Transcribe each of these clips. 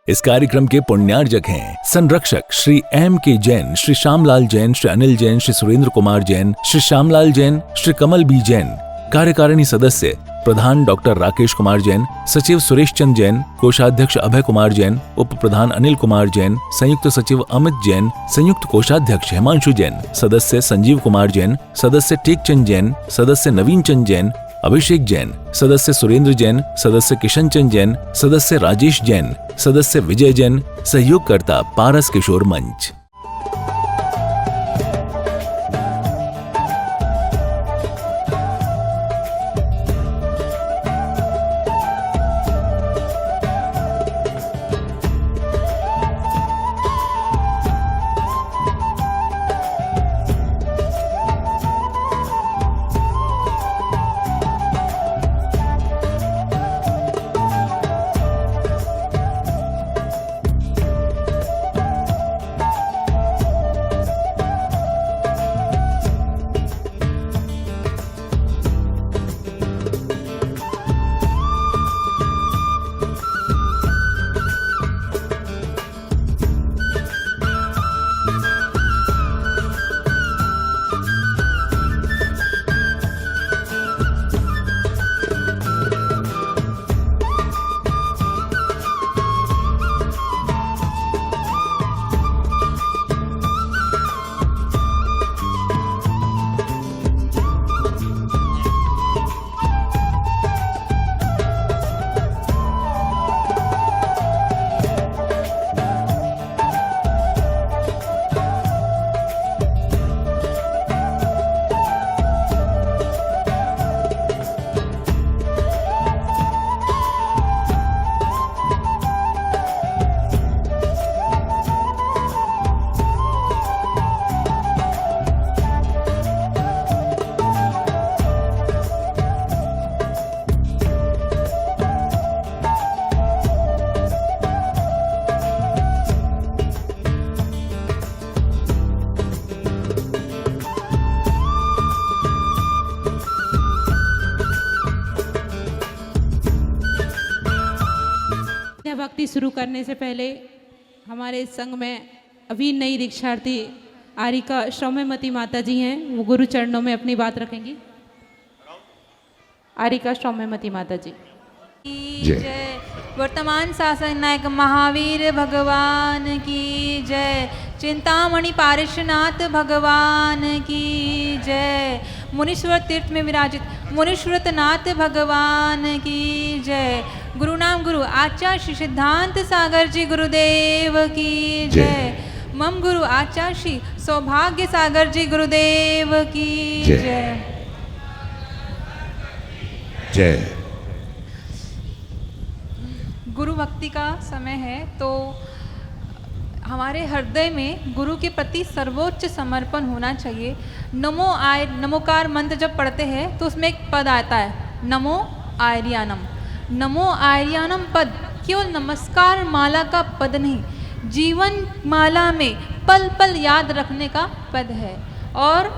इस कार्यक्रम के पुण्यार्जक हैं संरक्षक श्री एम के जैन, श्री श्यामलाल जैन, श्री अनिल जैन, श्री सुरेंद्र कुमार जैन, श्री श्यामलाल जैन, श्री कमल बी जैन। कार्यकारिणी सदस्य प्रधान डॉक्टर राकेश कुमार जैन, सचिव सुरेश चंद जैन, कोषाध्यक्ष अभय कुमार जैन, उप प्रधान अनिल कुमार जैन, संयुक्त सचिव अमित जैन, संयुक्त कोषाध्यक्ष हिमांशु जैन, सदस्य संजीव कुमार जैन, सदस्य टेकचंद जैन, सदस्य नवीन चंद जैन, अभिषेक जैन, सदस्य सुरेंद्र जैन, सदस्य किशन चंद जैन, सदस्य राजेश जैन, सदस्य विजय जैन, सहयोगकर्ता पारस किशोर मंच। भक्ति शुरू करने से पहले हमारे संघ में अभी नई दीक्षार्थी आरिका सौम्यमती माता जी हैं, वो गुरु चरणों में अपनी बात रखेंगी। आरिका सौम्यमती माता जी। जय। वर्तमान शासन नायक महावीर भगवान की जय। चिंतामणि पारिशनाथ भगवान की जय। मुनीश्वर तीर्थ में विराजित मुनीश्वरत नाथ भगवान की जय। गुरु नाम गुरु आचार्य श्री सिद्धांत सागर जी गुरुदेव की जय। मम गुरु आचार्य श्री सौभाग्य सागर जी गुरुदेव की जय। जय। गुरु भक्ति का समय है, तो हमारे हृदय में गुरु के प्रति सर्वोच्च समर्पण होना चाहिए। नमोकार मंत्र जब पढ़ते हैं तो उसमें एक पद आता है, नमो आर्यानम। नमो आर्यानम पद केवल नमस्कार माला का पद नहीं, जीवन माला में पल पल याद रखने का पद है। और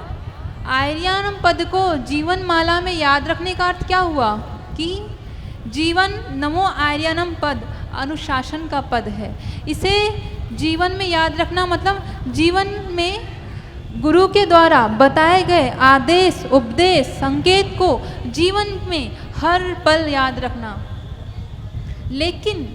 आर्यानम पद को जीवन माला में याद रखने का अर्थ क्या हुआ कि जीवन नमो आर्यानम पद अनुशासन का पद है। इसे जीवन में याद रखना मतलब जीवन में गुरु के द्वारा बताए गए आदेश उपदेश संकेत को जीवन में हर पल याद रखना। लेकिन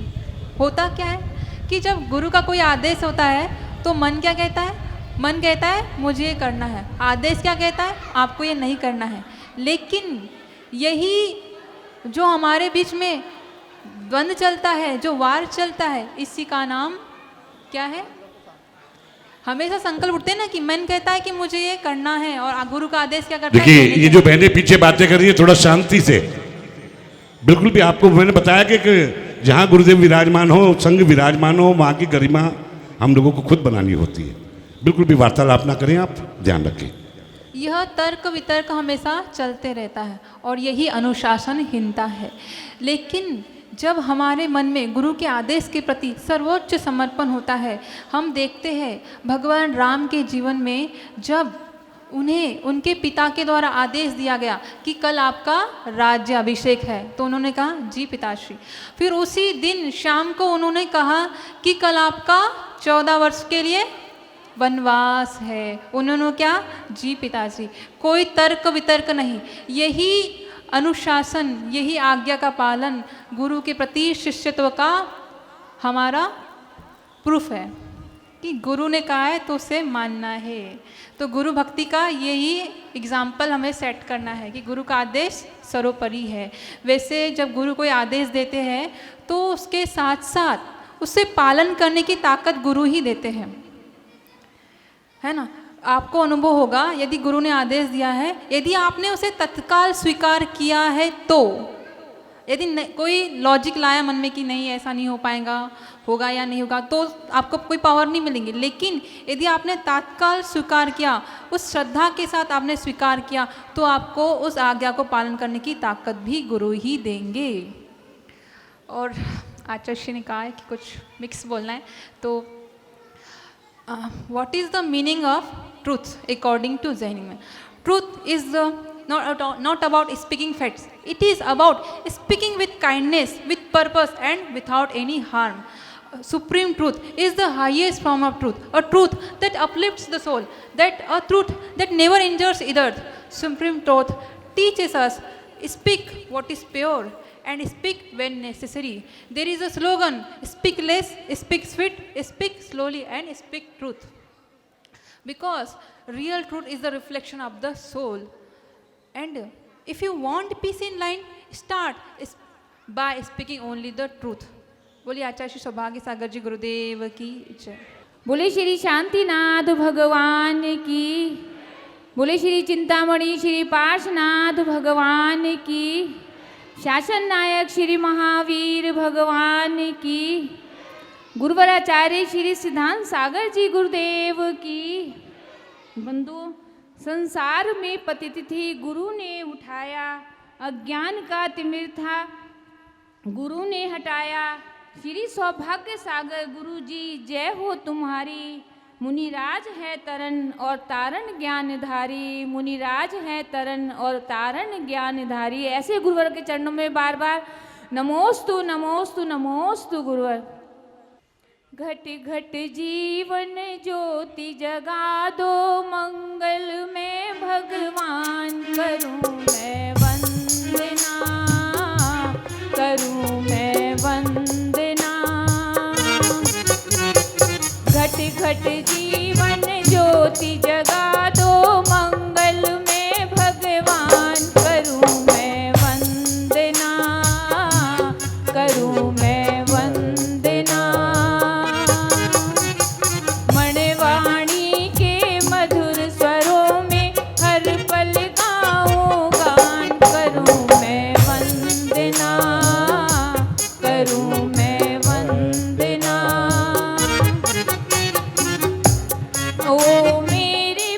होता क्या है कि जब गुरु का कोई आदेश होता है तो मन क्या कहता है? मन कहता है मुझे ये करना है। आदेश क्या कहता है? आपको ये नहीं करना है। लेकिन यही जो हमारे बीच में द्वंद्व चलता है, जो वार चलता है, इसी का नाम क्या है? हमेशा संकल्प उठते हैं ना कि मन कहता है कि मुझे ये करना है और गुरु का आदेश क्या करता है? देखिए ये जो बहनें पीछे बातें कर रही है, थोड़ा शांति से। बिल्कुल भी आपको मैंने बताया कि जहाँ गुरुदेव विराजमान हो, संघ विराजमान हो, वहाँ की गरिमा हम लोगों को खुद बनानी होती है। बिल्कुल भी वार्तालाप ना करें, आप ध्यान रखें। यह तर्क वितर्क हमेशा चलते रहता है और यही अनुशासनहीनता है। लेकिन जब हमारे मन में गुरु के आदेश के प्रति सर्वोच्च समर्पण होता है, हम देखते हैं भगवान राम के जीवन में जब उन्हें उनके पिता के द्वारा आदेश दिया गया कि कल आपका राज्य अभिषेक है, तो उन्होंने कहा जी पिताश्री। फिर उसी दिन शाम को उन्होंने कहा कि कल आपका 14 वर्ष के लिए वनवास है। उन्होंने क्या, जी पिताजी। कोई तर्क वितर्क नहीं, यही अनुशासन, यही आज्ञा का पालन गुरु के प्रति शिष्यत्व का हमारा प्रूफ है कि गुरु ने कहा है तो उसे मानना है। तो गुरु भक्ति का यही एग्जाम्पल हमें सेट करना है कि गुरु का आदेश सर्वोपरि है। वैसे जब गुरु कोई आदेश देते हैं तो उसके साथ साथ उससे पालन करने की ताकत गुरु ही देते हैं, है ना। आपको अनुभव होगा, यदि गुरु ने आदेश दिया है, यदि आपने उसे तत्काल स्वीकार किया है तो, यदि कोई लॉजिक लाया मन में कि नहीं ऐसा नहीं हो पाएगा, होगा या नहीं होगा, तो आपको कोई पावर नहीं मिलेंगी। लेकिन यदि आपने तत्काल स्वीकार किया, उस श्रद्धा के साथ आपने स्वीकार किया, तो आपको उस आज्ञा को पालन करने की ताकत भी गुरु ही देंगे। और आचार्य ने कहा है कि कुछ मिक्स बोलना है, तो what is the meaning of truth according to Jainism? Truth is not about speaking facts. It is about speaking with kindness, with purpose and without any harm. Supreme truth is the highest form of truth, a truth that uplifts the soul, a truth that never injures others. Supreme truth teaches us speak what is pure and speak when necessary. There is a slogan, speak less, speak sweet, speak slowly and speak truth. Because real truth is the reflection of the soul. And if you want peace in life, start by speaking only the truth. बोलिए आचार्य श्री सौभाग्य सागर जी गुरुदेव की जय। बोले श्री शांतिनाथ भगवान की, बोले श्री चिंतामणि श्री पार्श्वनाथ भगवान की, शासन नायक श्री महावीर भगवान की, गुरुवराचार्य श्री सिद्धांत सागर जी गुरुदेव की। बंधु, संसार में पतित थी, गुरु ने उठाया, अज्ञान का तिमिर था, गुरु ने हटाया। श्री सौभाग्य सागर गुरु जी जय हो तुम्हारी। मुनिराज है तरन और तारण ज्ञानधारी, मुनिराज है तरन और तारण ज्ञानधारी। ऐसे गुरुवर के चरणों में बार बार नमोस्तु नमोस्तु नमोस्तु गुरुवर। घट घट जीवन ज्योति जगा दो, मंगल में भगवान करूं मैं वंदना, करूं मैं वंदना। घट घट जीवन ज्योति जगा दो, मंगल में भगवान करूं मैं वंदना, करूं मैं वंदना। मणिवाणी के मधुर स्वरों में हर पल गाऊं गान, करूं मैं वंदना, करूं मैं वंदना। ओ मेरे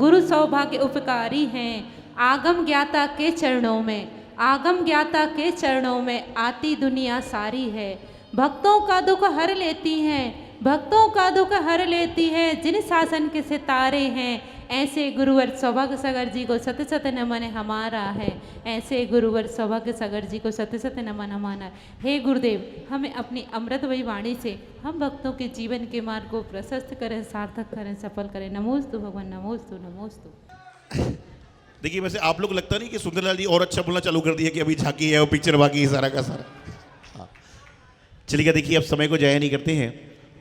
गुरु सौभाग्य उपकारी हैं। आगम ज्ञाता के चरणों में, आगम ज्ञाता के चरणों में आती दुनिया सारी है। भक्तों का दुख हर लेती हैं, भक्तों का दुख हर लेती है, जिन शासन के सितारे हैं। ऐसे गुरुवर सौभाग्य सागर जी को सत सत नमन हमारा है। ऐसे गुरुवर सौभाग्य सागर जी को सत सत नमन हमारा। हे गुरुदेव, हमें अपनी अमृतमयी वाणी से हम भक्तों के जीवन के मार्ग को प्रशस्त करें, सार्थक करें, सफल करें। नमोस्तु भगवान, नमोस्तु नमोस्तु। देखिए वैसे आप लोग लगता नहीं कि सुंदरलाल जी और अच्छा बोलना चालू कर दिया कि अभी झांकी है और पिक्चर बाकी है सारा का सारा। हाँ। चलिएगा, देखिए अब समय को जाया नहीं करते हैं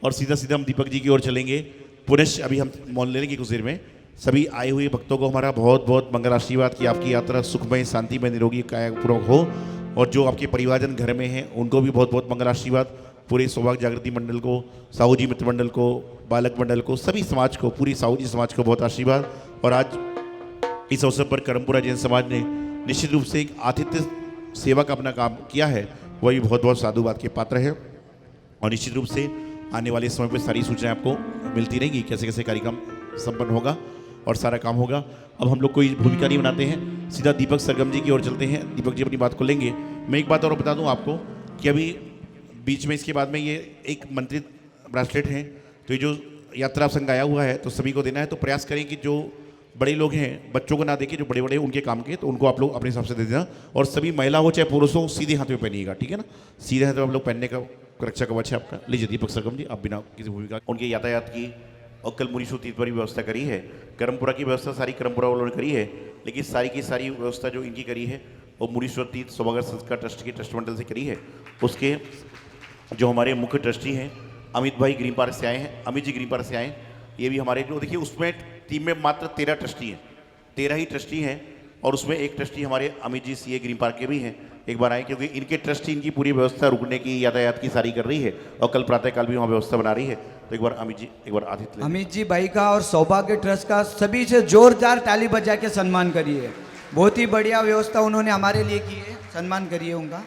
और सीधा सीधा हम दीपक जी की ओर चलेंगे। पुनः अभी हम मौन ले लेंगे कुछ देर में। सभी आए हुए भक्तों को हमारा बहुत बहुत मंगल आशीर्वाद कि आपकी यात्रा सुखमय, शांतिमय, निरोगी, कायापूर्वक हो। और जो आपके परिवारजन घर में हैं उनको भी बहुत बहुत मंगल आशीर्वाद। पूरे सौभाग्य जागृति मंडल को, साहू जी मित्र मंडल को, बालक मंडल को, सभी समाज को, पूरी साहू जी समाज को बहुत आशीर्वाद। और आज इस अवसर पर करमपुरा जैन समाज ने निश्चित रूप से एक आतिथ्य सेवा का अपना काम किया है, वही बहुत बहुत साधुवाद के पात्र है। और निश्चित रूप से आने वाले समय पर सारी सूचनाएं आपको मिलती रहेंगी, कैसे कैसे कार्यक्रम संपन्न होगा और सारा काम होगा। अब हम लोग कोई भूमिका नहीं बनाते हैं, सीधा दीपक सरगम जी की ओर चलते हैं। दीपक जी अपनी बात को लेंगे। मैं एक बात और बता दूं आपको कि अभी बीच में इसके बाद में ये एक मंत्रित ब्रासलेट है, तो ये जो यात्रा संघ आया हुआ है तो सभी को देना है। तो प्रयास करें कि जो बड़े लोग हैं बच्चों को ना देके, जो बड़े बड़े उनके काम के, तो उनको आप लोग अपने हिसाब से दे देना। और सभी महिला हो चाहे पुरुष हो सीधे हाथ में पहनिएगा, ठीक है ना। सीधे हाथ में आप लोग पहनने का रक्षा कवच है आपका। लीजिए दीपक सरगम जी, आप बिना किसी भूमिका उनके यातायात की और कल मुनीश्वर तीर्थ पर भी व्यवस्था करी है। करमपुरा की व्यवस्था सारी करमपुरा वालों ने करी है, लेकिन सारी की सारी व्यवस्था जो इनकी करी है वो मुनीश्वर तीर्थ सौभाग्य संस्कार ट्रस्ट के ट्रस्ट मंडल से करी है। उसके जो हमारे मुख्य ट्रस्टी हैं अमित भाई ग्रीन पार्क से आए हैं, अमित जी ग्रीन पार्क से आए हैं। ये भी हमारे जो देखिए उसमें टीम में मात्र 13 ट्रस्टी हैं, 13 ही ट्रस्टी हैं। और उसमें एक ट्रस्टी हमारे Amit ji CA green park के भी हैं। एक बार आए क्योंकि इनके ट्रस्टी इनकी पूरी व्यवस्था रुकने की, यातायात की सारी कर रही है और कल प्रातःकाल भी वहाँ व्यवस्था बना रही है। तो एक बार अमित जी, एक बार आतिथ्य अमित जी भाई का और सौभाग्य ट्रस्ट का सभी से जोरदार ताली बजा के सम्मान करिए। बहुत ही बढ़िया व्यवस्था उन्होंने हमारे लिए की है, सम्मान करिए उनका।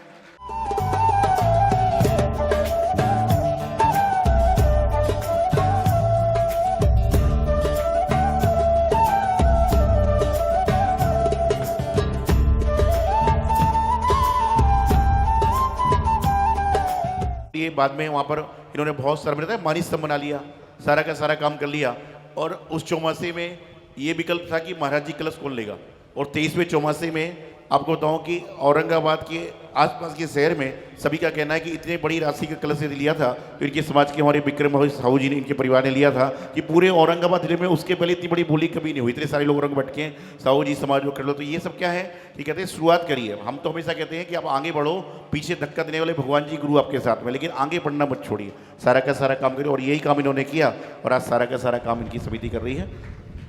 ये बाद में वहाँ पर इन्होंने बहुत सारा मिलता है मानी स्तंभ बना लिया, सारा का सारा काम कर लिया। और उस चौमासे में ये विकल्प था कि महाराज जी कलश कौन लेगा। और 23वें चौमासे में आपको बताऊं कि औरंगाबाद के आसपास के शहर में सभी का कहना है कि इतनी बड़ी राशि का कलश यदि लिया था तो इनके समाज के हमारे विक्रम साहू जी ने, इनके परिवार ने लिया था कि पूरे औरंगाबाद जिले में उसके पहले इतनी बड़ी बोली कभी नहीं हुई। इतने सारे लोग औरंगाबाद के साहू जी समाज में कर लो। तो ये सब क्या है कि कहते हैं शुरुआत करिए। हम तो हमेशा कहते हैं कि आप आगे बढ़ो, पीछे धक्का देने वाले भगवान जी गुरु आपके साथ में, लेकिन आगे बढ़ना मत छोड़िए, सारा का सारा काम करिए। और यही काम इन्होंने किया और आज सारा का सारा काम इनकी समिति कर रही है।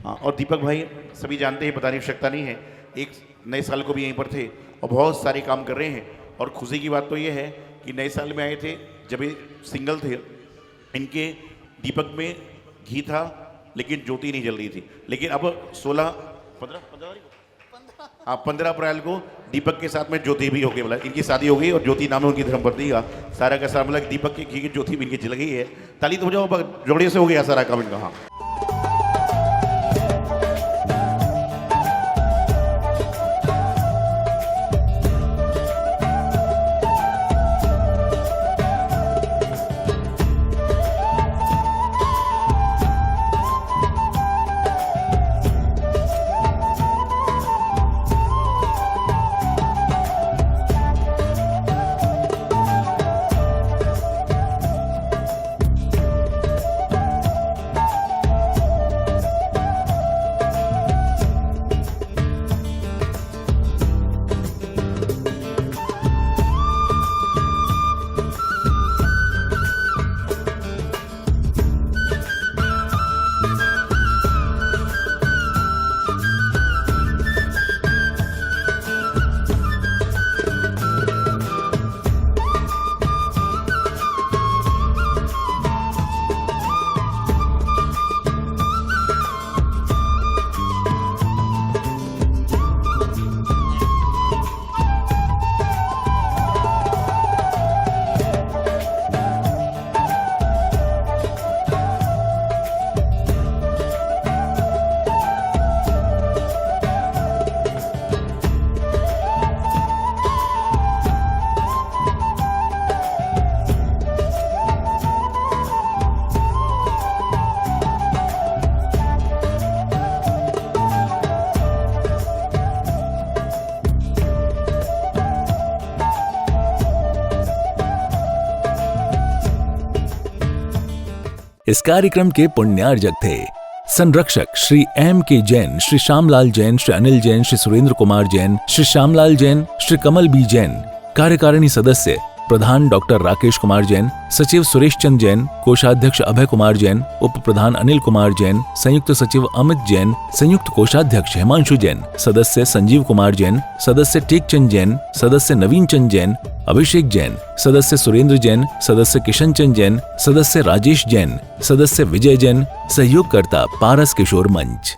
हाँ, और दीपक भाई सभी जानते हैं, बताने की आवश्यकता नहीं है, एक नए साल को भी यहीं पर थे और बहुत सारे काम कर रहे हैं। और खुशी की बात तो ये है कि नए साल में आए थे जब ये सिंगल थे, इनके दीपक में घी था लेकिन ज्योति नहीं जल रही थी। लेकिन अब 15 अप्रैल को दीपक के साथ में ज्योति भी हो गई, मतलब इनकी शादी हो गई और ज्योति नाम है उनकी धर्मपत्नी का। सारा का सारा मतलब दीपक के घी की ज्योति भी इनकी जल गई है। ताली तो बजाओ, जोड़े से हो गया सारा काम इनका। हाँ, इस कार्यक्रम के पुण्यार्जक थे संरक्षक श्री एम के जैन, श्री श्यामलाल जैन, श्री अनिल जैन, श्री सुरेंद्र कुमार जैन, श्री श्यामलाल जैन, श्री कमल बी जैन। कार्यकारिणी सदस्य प्रधान डॉक्टर राकेश कुमार जैन, सचिव सुरेश चंद जैन, कोषाध्यक्ष अभय कुमार जैन, उप प्रधान अनिल कुमार जैन, संयुक्त सचिव अमित जैन, संयुक्त कोषाध्यक्ष हिमांशु जैन, सदस्य संजीव कुमार जैन, सदस्य टेकचंद जैन, सदस्य नवीन चंद जैन, अभिषेक जैन, सदस्य सुरेंद्र जैन, सदस्य किशन चंद जैन, सदस्य राजेश जैन, सदस्य विजय जैन, सहयोगकर्ता पारस किशोर मंच।